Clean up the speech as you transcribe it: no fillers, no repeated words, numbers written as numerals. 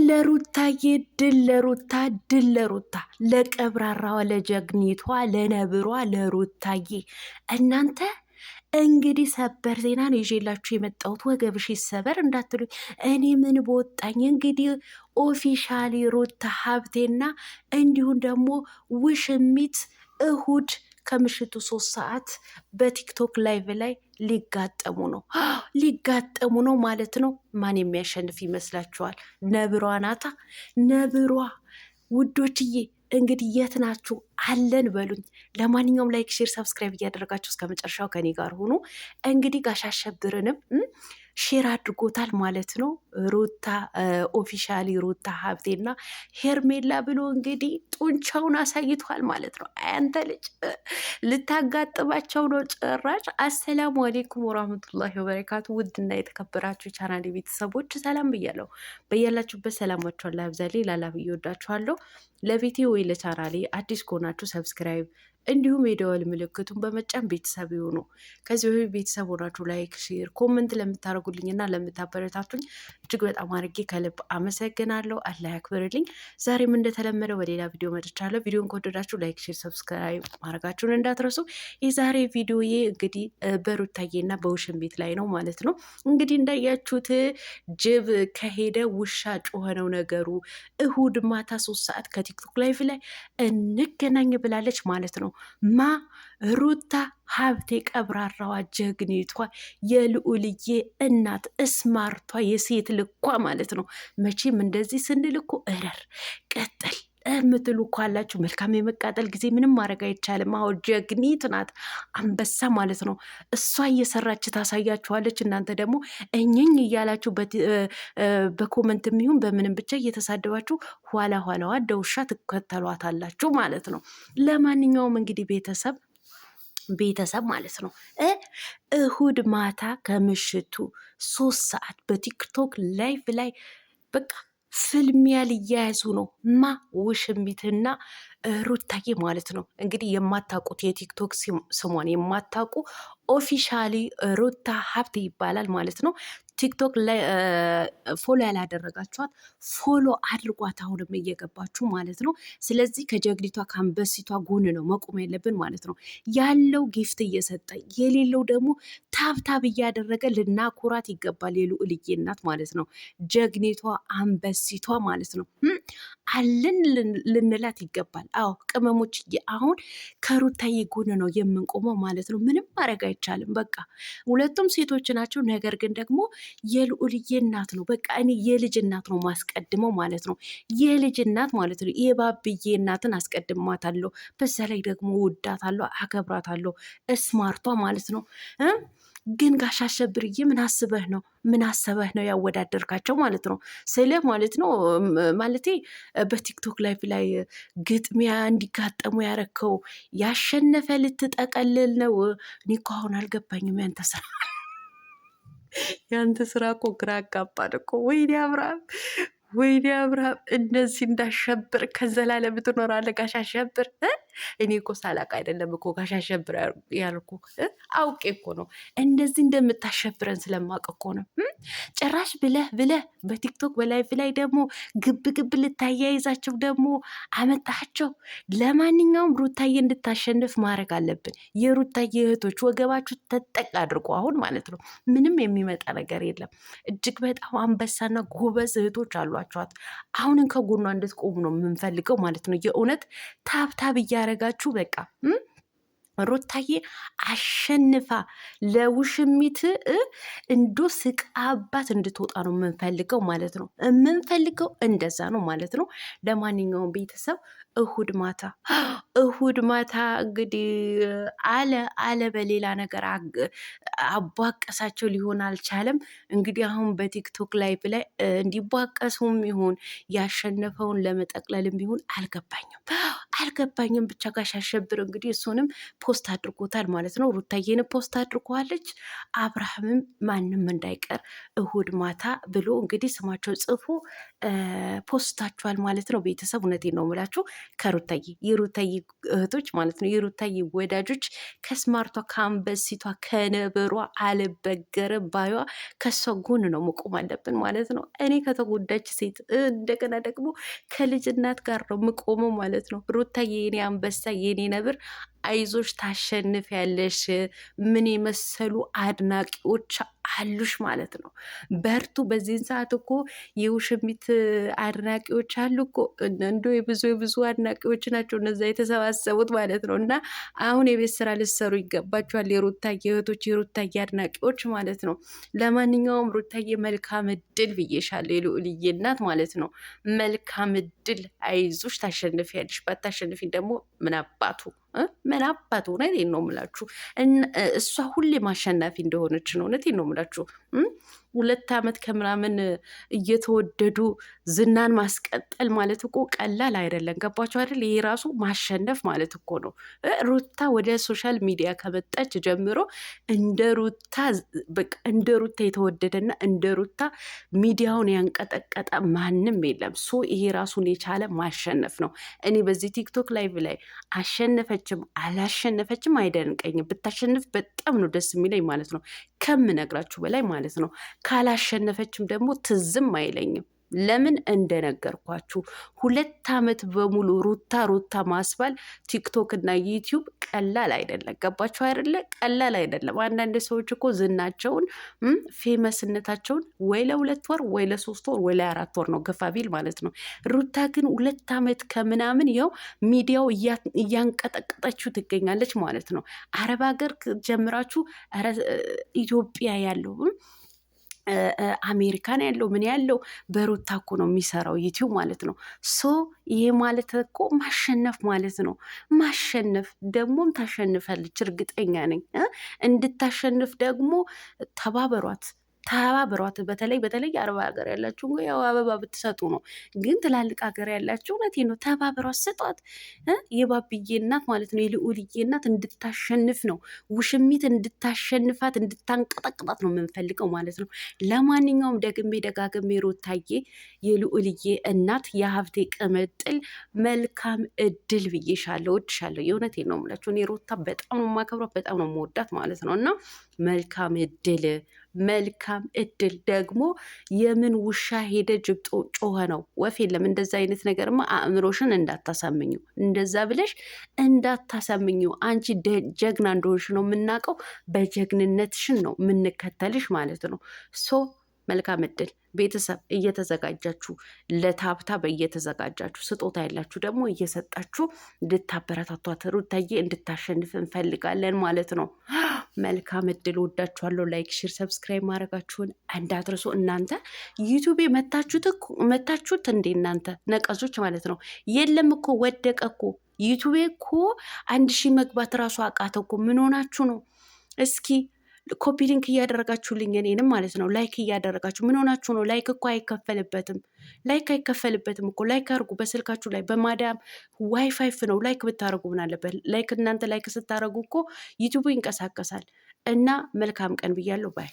ለሩታዬ ድል ለሩታ ድል ለሩታ ለቀብራራዋ ለጀግኒቷ ለነብሯ ለሩታዬ። እናንተ እንግዲህ ሰበር ዜና ነው ይዤላችሁ የመጣሁት። ወገብሽ ይሰበር እንዳትሉኝ እኔ ምን በወጣኝ። እንግዲህ ኦፊሻሊ ሩታ ሀብቴና እንዲሁም ደግሞ ውሽሚት እሁድ ከምሽቱ 3 ሰዓት በቲክቶክ ላይቭ ላይ ሊጋጠሙ ነው ማለት ነው። ማን የሚያሸንፍ ይመስላችኋል? ነብሯ ናታ። ነብሯ ውዶችዬ እንግዲህ የት ናችሁ? አለን በሉኝ። ለማንኛውም ላይክ፣ ሼር፣ ሰብስክራይብ እያደረጋችሁ እስከ መጨረሻው ከኔ ጋር ሆኑ። እንግዲህ ጋሽ አሸብርንም ሼር አድርጎታል ማለት ነው። ሩታ ኦፊሻሊ ሩታ ሀብቴና ሄርሜላ ብሎ እንግዲህ ጡንቻውን አሳይቷል ማለት ነው። አንተ ልጅ ልታጋጥባቸው ነው ጭራሽ። አሰላሙ አሌይኩም ወራህመቱላሂ ወበረካቱ። ውድና የተከበራችሁ ቻናሌ ቤተሰቦች ሰላም ብያለሁ። በያላችሁበት ሰላማችኋን ላብዛልኝ። ላላ ብዬ ወዳችኋለሁ። ለቤቴ ወይ ለቻናሌ አዲስ ከሆናችሁ ሰብስክራይብ እንዲሁም የደወል ምልክቱን በመጫን ቤተሰብ ይሁኑ። ከዚህ በፊት ቤተሰብ ሆናችሁ ላይክ፣ ሼር፣ ኮመንት ለምታደርጉልኝና ለምታበረታቱኝ እጅግ በጣም አድርጌ ከልብ አመሰግናለሁ። አላህ ያክብርልኝ። ዛሬም እንደተለመደው በሌላ ቪዲዮ መጥቻለሁ። ቪዲዮን ከወደዳችሁ ላይክ፣ ሼር፣ ሰብስክራይብ ማድረጋችሁን እንዳትረሱ። የዛሬ ቪዲዮዬ እንግዲህ በሩታዬና በውሽሚት ላይ ነው ማለት ነው። እንግዲህ እንዳያችሁት ጅብ ከሄደ ውሻ ጮኸ ነው ነገሩ። እሁድ ማታ 3 ሰዓት ከቲክቶክ ላይቭ ላይ እንገናኝ ብላለች ማለት ነው። ሩታ ሀብቴ ቀብራራዋ ጀግኒቷ የልዑልዬ እናት እስማርቷ የሴት ልኳ ማለት ነው። መቼም እንደዚህ ስንል እኮ እረር ቀጥል የምትሉ እኮ አላችሁ። መልካም የመቃጠል ጊዜ ምንም ማድረግ አይቻልም። አሁን ጀግኒት ናት፣ አንበሳ ማለት ነው። እሷ እየሰራች ታሳያችኋለች። እናንተ ደግሞ እኝኝ እያላችሁ በኮመንት የሚሆን በምንም ብቻ እየተሳደባችሁ ኋላዋ እንደ ውሻ ትከተሏታላችሁ ማለት ነው። ለማንኛውም እንግዲህ ቤተሰብ ማለት ነው እሁድ ማታ ከምሽቱ 3 ሰዓት በቲክቶክ ላይቭ ላይ በቃ ፍልሚያ ሊያያዙ ነው። ውሽሚትና ሩታዬ ማለት ነው። እንግዲህ የማታውቁት የቲክቶክ ስሟን የማታውቁ ኦፊሻሊ ሩታ ሀብቴ ይባላል ማለት ነው። ቲክቶክ ላይ ፎሎ ያላደረጋችኋት ፎሎ አድርጓት፣ አሁንም እየገባችሁ ማለት ነው። ስለዚህ ከጀግኒቷ ከአንበሲቷ ጎን ነው መቆም ያለብን ማለት ነው። ያለው ጊፍት እየሰጠ የሌለው ደግሞ ታብታብ እያደረገ ልናኩራት ይገባል። የልዑልዬ እናት ማለት ነው። ጀግኒቷ አንበሲቷ ማለት ነው። አለን ልንላት ይገባል። አዎ ቅመሞች፣ አሁን ከሩታዬ ጎን ነው የምንቆመው ማለት ነው። ምንም ማድረግ አይቻልም። በቃ ሁለቱም ሴቶች ናቸው። ነገር ግን ደግሞ የልዑልዬ እናት ነው። በቃ እኔ የልጅ እናት ነው ማስቀድመው ማለት ነው። የልጅ እናት ማለት ነው። የባብዬ እናትን አስቀድማታለሁ። በዛ ላይ ደግሞ ወዳታለሁ፣ አከብራታለሁ። እስማርቷ ማለት ነው። ግን ጋሽ አሸብርዬ ምን አስበህ ነው ያወዳደርካቸው ማለት ነው? ስልህ ማለት ነው ማለቴ በቲክቶክ ላይቭ ላይ ግጥሚያ እንዲጋጠሙ ያረከው ያሸነፈ ልትጠቀልል ነው? እኔ እኮ አሁን አልገባኝም ያንተ ስራ እኮ ግራ አጋባን እኮ። ወይኔ አብርሃም እንደዚህ እንዳሸብር ከዘላለም ትኖራለህ ጋሽ አሸብር። እኔ እኮ ሳላቅ አይደለም እኮ ጋሽ አሸብር ያልኩ፣ አውቄ እኮ ነው። እንደዚህ እንደምታሸብረን ስለማቅ እኮ ነው። ጭራሽ ብለህ በቲክቶክ በላይቭ ላይ ደግሞ ግብ ልታያይዛቸው ደግሞ አመጣቸው። ለማንኛውም ሩታዬ እንድታሸንፍ ማድረግ አለብን። የሩታዬ እህቶች ወገባችሁ ተጠቅ አድርጎ አሁን ማለት ነው። ምንም የሚመጣ ነገር የለም። እጅግ በጣም አንበሳና ጎበዝ እህቶች አሏቸዋት። አሁንን ከጎኗ እንድትቆሙ ነው የምንፈልገው ማለት ነው። የእውነት ታብታብ እያረጋችሁ በቃ ሩታዬ አሸንፋ ለውሽሚት እንዶ ስቃባት እንድትወጣ ነው የምንፈልገው ማለት ነው። የምንፈልገው እንደዛ ነው ማለት ነው። ለማንኛውም ቤተሰብ እሁድ ማታ እንግዲህ አለ በሌላ ነገር አቧቀሳቸው ሊሆን አልቻለም። እንግዲህ አሁን በቲክቶክ ላይቭ ላይ እንዲቧቀሱም ይሁን ያሸነፈውን ለመጠቅለልም ይሁን አልገባኝም። ብቻ ጋሽ አሸብር እንግዲህ እሱንም ፖስት አድርጎታል ማለት ነው። ሩታዬን ፖስት አድርጓለች። አብርሃምም ማንም እንዳይቀር እሁድ ማታ ብሎ እንግዲህ ስማቸው ጽፎ ፖስታችኋል ማለት ነው። ቤተሰብ እውነቴን ነው የምላችሁ ከሩታዬ የሩታዬ እህቶች ማለት ነው የሩታዬ ወዳጆች ከስማርቷ ከአንበሲቷ ከነብሯ አልበገር ባዩዋ ከሷ ጎን ነው መቆም አለብን ማለት ነው። እኔ ከተጎዳች ሴት እንደገና ደግሞ ከልጅ እናት ጋር ነው የምቆመው ማለት ነው። ሩታዬ የኔ አንበሳ የኔ ነብር አይዞሽ ታሸንፊያለሽ። ምን የመሰሉ አድናቂዎች አሉሽ ማለት ነው። በርቱ። በዚህን ሰዓት እኮ የውሽሚት አድናቂዎች አሉ እኮ እንዶ የብዙ አድናቂዎች ናቸው እነዛ የተሰባሰቡት ማለት ነው። እና አሁን የቤት ስራ ልሰሩ ይገባቸዋል የሩታዬ እህቶች፣ የሩታዬ አድናቂዎች ማለት ነው። ለማንኛውም ሩታዬ መልካም እድል ብዬሻለሁ፣ የልዑልዬ እናት ማለት ነው። መልካም እድል፣ አይዞሽ ታሸንፊያለሽ። ባታሸንፊ ደግሞ ምን አባቱ እውነቴን ነው የምላችሁ። እሷ ሁሌም አሸናፊ እንደሆነች ነው። እውነቴን ነው የምላችሁ። 2 ዓመት ከምናምን እየተወደዱ ዝናን ማስቀጠል ማለት እኮ ቀላል አይደለም። ገባችሁ አይደል? ይሄ ራሱ ማሸነፍ ማለት እኮ ነው። ሩታ ወደ ሶሻል ሚዲያ ከመጣች ጀምሮ እንደ ሩታ የተወደደና እንደ ሩታ ሚዲያውን ያንቀጠቀጠ ማንም የለም። ይሄ ራሱን የቻለ ማሸነፍ ነው። እኔ በዚህ ቲክቶክ ላይቭ ላይ አሸነፈችም አላሸነፈችም አይደንቀኝም። ብታሸንፍ በጣም ነው ደስ የሚለኝ ማለት ነው፣ ከምነግራችሁ በላይ ማለት ነው። ካላሸነፈችም ደግሞ ትዝም አይለኝም። ለምን እንደነገርኳችሁ 2 ዓመት በሙሉ ሩታ ማስባል ቲክቶክ እና ዩቲዩብ ቀላል አይደለም። ገባችሁ አይደለ? ቀላል አይደለም። አንዳንድ ሰዎች እኮ ዝናቸውን ፌመስነታቸውን ወይ ለ2 ወር ወይ ለ3 ወር ወይ ለ4 ወር ነው ገፋ ቢል ማለት ነው። ሩታ ግን 2 ዓመት ከምናምን ያው ሚዲያው እያንቀጠቀጠችው ትገኛለች ማለት ነው። አረብ ሀገር ጀምራችሁ ኢትዮጵያ ያለው አሜሪካን ያለው ምን ያለው በሩታ እኮ ነው የሚሰራው ዩቲዩብ ማለት ነው። ይሄ ማለት እኮ ማሸነፍ ማለት ነው። ማሸነፍ ደግሞም ታሸንፋለች፣ እርግጠኛ ነኝ። እንድታሸንፍ ደግሞ ተባበሯት። በተለይ አረብ ሀገር ያላችሁ ያው አበባ ብትሰጡ ነው። ግን ትላልቅ ሀገር ያላችሁ እውነቴን ነው ተባበሯት፣ ስጧት። የባብዬ እናት ማለት ነው የልዑልዬ እናት እንድታሸንፍ ነው። ውሽሚት እንድታሸንፋት እንድታንቀጠቅጣት ነው የምንፈልገው ማለት ነው። ለማንኛውም ደግሜ ደጋግሜ ሩታዬ የልዑልዬ እናት የሀብቴ ቅምጥል መልካም እድል ብዬሻለሁ፣ እወድሻለሁ። የእውነቴን ነው የምላችሁ። እኔ ሩታ በጣም ነው የማከብራት፣ በጣም ነው የምወዳት ማለት ነው። እና መልካም እድል ደግሞ የምን ውሻ ሄደ ጅብ ጮኸ ነው። ወፍ የለም። እንደዛ አይነት ነገርማ አእምሮሽን እንዳታሳምኙ፣ እንደዛ ብለሽ እንዳታሳምኙ። አንቺ ጀግና እንደሆንሽ ነው የምናውቀው። በጀግንነትሽን ነው የምንከተልሽ ማለት ነው። መልካም እድል ቤተሰብ። እየተዘጋጃችሁ ለታብታብ እየተዘጋጃችሁ፣ ስጦታ ያላችሁ ደግሞ እየሰጣችሁ እንድታበረታቷት ሩታዬ እንድታሸንፍ እንፈልጋለን ማለት ነው። መልካም እድል። ወዳችኋለሁ። ላይክ፣ ሼር፣ ሰብስክራይብ ማድረጋችሁን እንዳትረሱ። እናንተ ዩቱቤ መታችሁት እንዴ እናንተ ነቀዞች ማለት ነው። የለም እኮ ወደቀ እኮ ዩቱቤ እኮ 1000 መግባት እራሱ አቃተው እኮ። ምን ሆናችሁ ነው? እስኪ ኮፒ ሊንክ እያደረጋችሁልኝ እኔንም ማለት ነው። ላይክ እያደረጋችሁ ምን ሆናችሁ ነው? ላይክ እኮ አይከፈልበትም። እኮ ላይክ አድርጉ። በስልካችሁ ላይ በማዳም ዋይፋይፍ ነው ላይክ ብታደርጉ ምን አለበት? እናንተ ላይክ ስታደርጉ እኮ ዩቱቡ ይንቀሳቀሳል። እና መልካም ቀን ብያለሁ ባይ